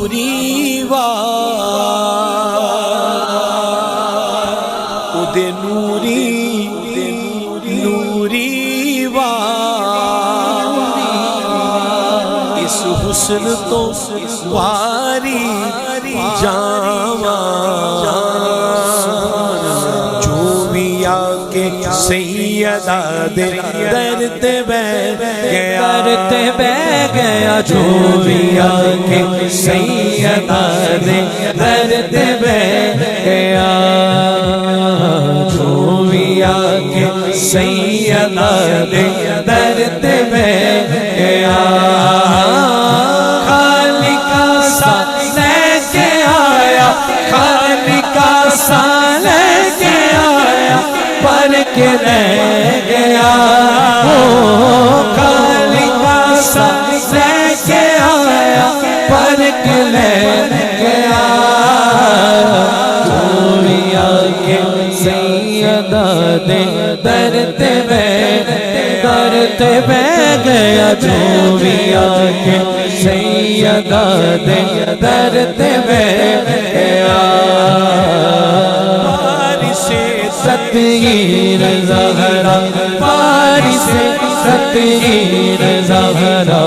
نوری اودے نوری اس حسن تو واری جاواں جو بھی آکے سیدہ دے درد بہ گیا جو بھی آکے سیدہ دے درد بہ گیا جو بھی آکے سیدہ دے درد بہ گیا خالق سا لے کے آیا خالق سا لے کے آیا پر کے لے گیا خالق سا لے کے آیا پر کے لے گیا جو بھی آکے سیدہ دے درد بہ گیا جو بھی آکے سیدہ دے درد بہ گیا ستگیر زہرا پارس ستگیر زہرا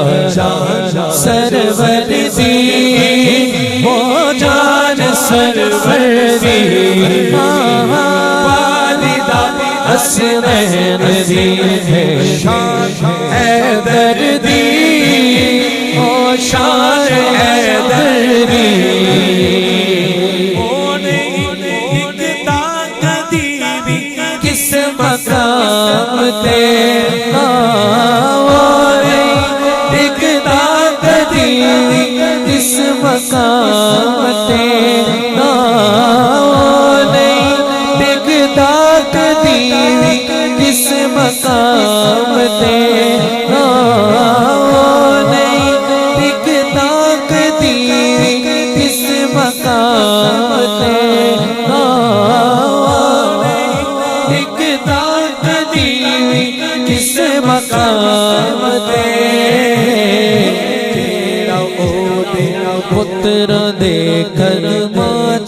سرور دی وہ جان سرور دی والدہ حسنین دی شان حیدر دی وہ شان حیدر دی مقام تے دکھتا کدی اس مقام تے نہیں دکھتا کدی اس مقام تے نہیں دکھتا کدی اس مقام تے کس مقام تے تیرا پتر دے کر ماں